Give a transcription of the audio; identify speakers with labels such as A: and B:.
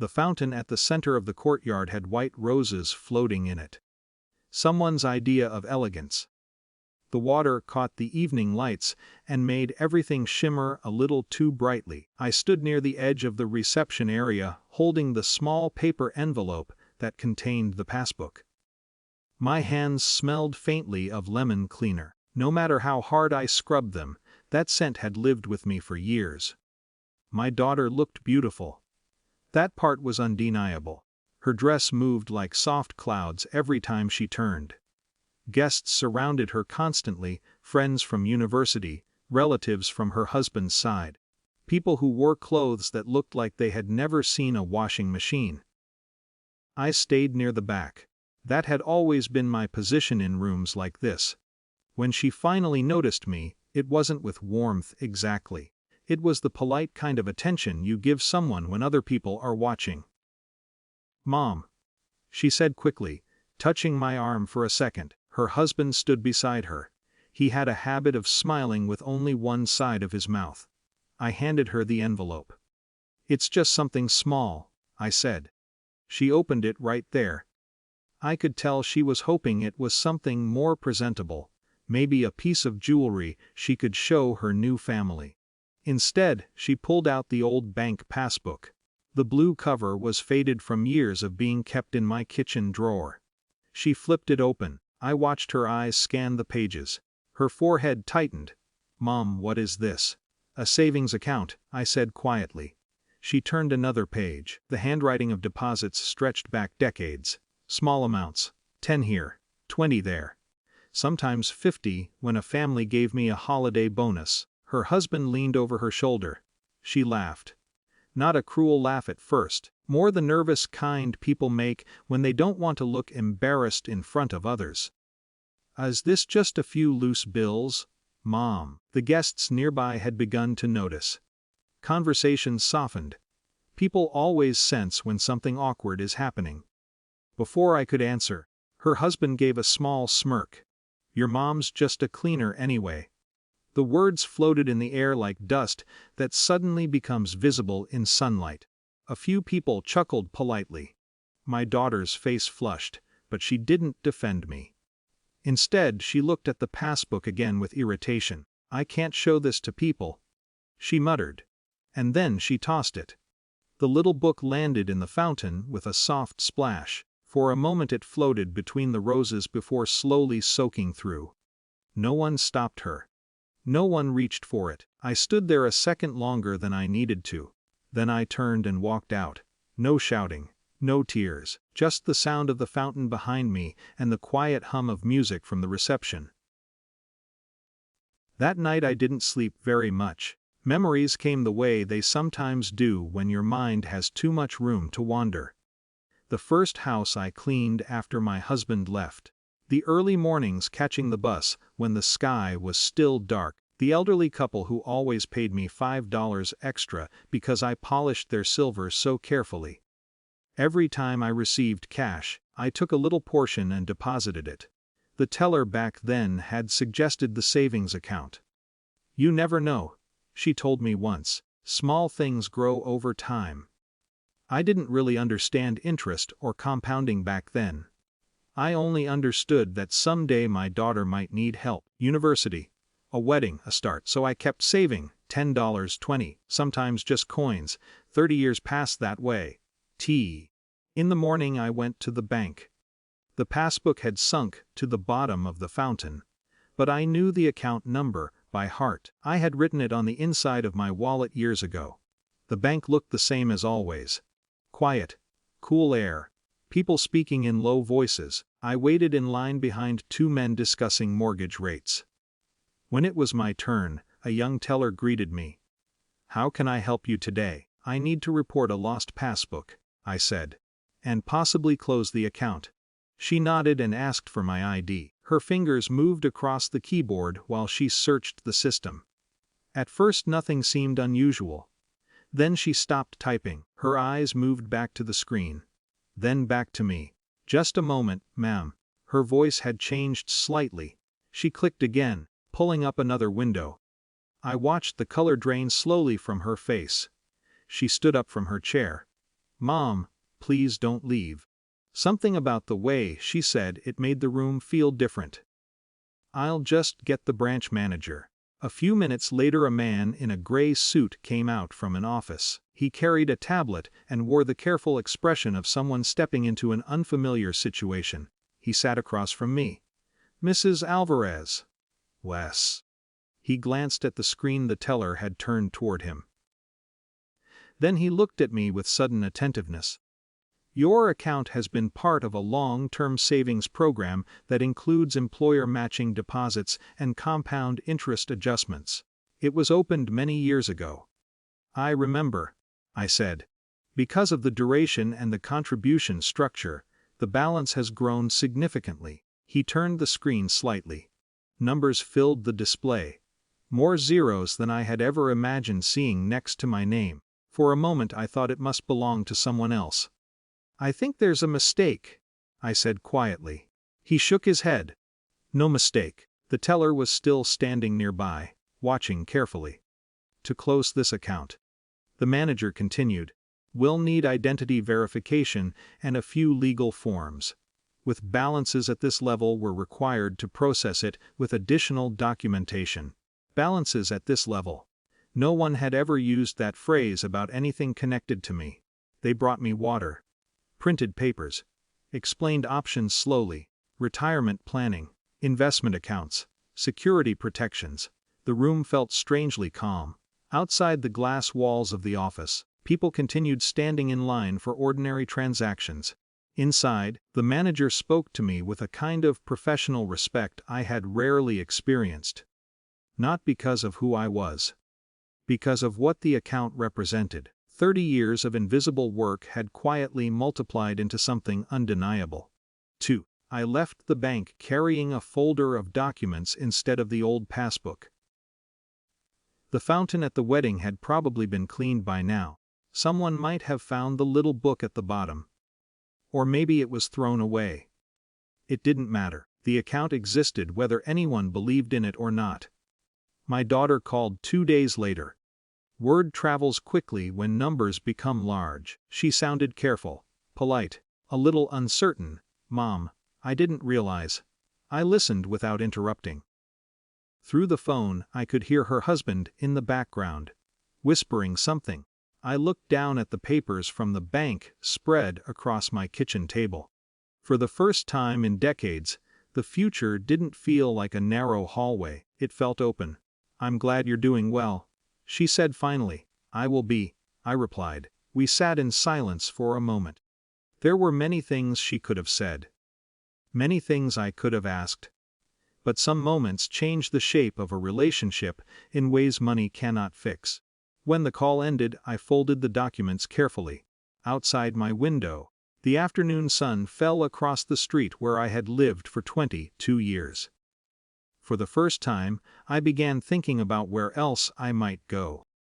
A: The fountain at the center of the courtyard had white roses floating in it. Someone's idea of elegance. The water caught the evening lights and made everything shimmer a little too brightly. I stood near the edge of the reception area, holding the small paper envelope that contained the passbook. My hands smelled faintly of lemon cleaner. No matter how hard I scrubbed them, that scent had lived with me for years. My daughter looked beautiful. That part was undeniable. Her dress moved like soft clouds every time she turned. Guests surrounded her constantly, friends from university, relatives from her husband's side. People who wore clothes that looked like they had never seen a washing machine. I stayed near the back. That had always been my position in rooms like this. When she finally noticed me, it wasn't with warmth exactly. It was the polite kind of attention you give someone when other people are watching. "Mom," she said quickly, touching my arm for a second. Her husband stood beside her. He had a habit of smiling with only one side of his mouth. I handed her the envelope. "It's just something small," I said. She opened it right there. I could tell she was hoping it was something more presentable, maybe a piece of jewelry she could show her new family. Instead, she pulled out the old bank passbook. The blue cover was faded from years of being kept in my kitchen drawer. She flipped it open. I watched her eyes scan the pages. Her forehead tightened. "Mom, what is this?" "A savings account," I said quietly. She turned another page. The handwriting of deposits stretched back decades. Small amounts. 10 here, 20 there. Sometimes 50 when a family gave me a holiday bonus. Her husband leaned over her shoulder. She laughed. Not a cruel laugh at first, more the nervous kind people make when they don't want to look embarrassed in front of others. "Is this just a few loose bills, Mom?" The guests nearby had begun to notice. Conversations softened. People always sense when something awkward is happening. Before I could answer, her husband gave a small smirk. "Your mom's just a cleaner anyway." The words floated in the air like dust that suddenly becomes visible in sunlight. A few people chuckled politely. My daughter's face flushed, but she didn't defend me. Instead, she looked at the passbook again with irritation. "I can't show this to people," she muttered. And then she tossed it. The little book landed in the fountain with a soft splash. For a moment it floated between the roses before slowly soaking through. No one stopped her. No one reached for it. I stood there a second longer than I needed to. Then I turned and walked out. No shouting, no tears, just the sound of the fountain behind me and the quiet hum of music from the reception. That night I didn't sleep very much. Memories came the way they sometimes do when your mind has too much room to wander. The first house I cleaned after my husband left. The early mornings catching the bus when the sky was still dark. The elderly couple who always paid me $5 extra because I polished their silver so carefully. Every time I received cash, I took a little portion and deposited it. The teller back then had suggested the savings account. "You never know," she told me once. "Small things grow over time." I didn't really understand interest or compounding back then. I only understood that someday my daughter might need help. University, a wedding, a start, so I kept saving. $10, 20, sometimes just coins. 30 years passed that way. In the morning I went to the bank. The passbook had sunk to the bottom of the fountain. But I knew the account number by heart. I had written it on the inside of my wallet years ago. The bank looked the same as always. Quiet, cool air, people speaking in low voices. I waited in line behind two men discussing mortgage rates. When it was my turn, a young teller greeted me. "How can I help you today?" "I need to report a lost passbook," I said, "and possibly close the account." She nodded and asked for my ID. Her fingers moved across the keyboard while she searched the system. At first nothing seemed unusual. Then she stopped typing. Her eyes moved back to the screen. Then back to me. "Just a moment, ma'am." Her voice had changed slightly. She clicked again, pulling up another window. I watched the color drain slowly from her face. She stood up from her chair. "Mom, please don't leave." Something about the way she said it made the room feel different. "I'll just get the branch manager." A few minutes later a man in a gray suit came out from an office. He carried a tablet and wore the careful expression of someone stepping into an unfamiliar situation. He sat across from me. "Mrs. Alvarez." "Wes." He glanced at the screen the teller had turned toward him. Then he looked at me with sudden attentiveness. "Your account has been part of a long-term savings program that includes employer matching deposits and compound interest adjustments. It was opened many years ago." "I remember," I said. "Because of the duration and the contribution structure, the balance has grown significantly." He turned the screen slightly. Numbers filled the display. More zeros than I had ever imagined seeing next to my name. For a moment I thought it must belong to someone else. "I think there's a mistake," I said quietly. He shook his head. "No mistake." The teller was still standing nearby, watching carefully. "To close this account," the manager continued, "we'll need identity verification and a few legal forms. With balances at this level, we're required to process it with additional documentation." Balances at this level. No one had ever used that phrase about anything connected to me. They brought me water. Printed papers. Explained options slowly. Retirement planning. Investment accounts. Security protections. The room felt strangely calm. Outside the glass walls of the office, people continued standing in line for ordinary transactions. Inside, the manager spoke to me with a kind of professional respect I had rarely experienced. Not because of who I was. Because of what the account represented. 30 years of invisible work had quietly multiplied into something undeniable. 2. I left the bank carrying a folder of documents instead of the old passbook. The fountain at the wedding had probably been cleaned by now. Someone might have found the little book at the bottom. Or maybe it was thrown away. It didn't matter. The account existed whether anyone believed in it or not. My daughter called 2 days later. Word travels quickly when numbers become large. She sounded careful, polite, a little uncertain. "Mom, I didn't realize." I listened without interrupting. Through the phone, I could hear her husband in the background, whispering something. I looked down at the papers from the bank spread across my kitchen table. For the first time in decades, the future didn't feel like a narrow hallway. It felt open. "I'm glad you're doing well," she said finally. "I will be," I replied. We sat in silence for a moment. There were many things she could have said. Many things I could have asked. But some moments change the shape of a relationship in ways money cannot fix. When the call ended, I folded the documents carefully. Outside my window, the afternoon sun fell across the street where I had lived for 22 years. For the first time, I began thinking about where else I might go.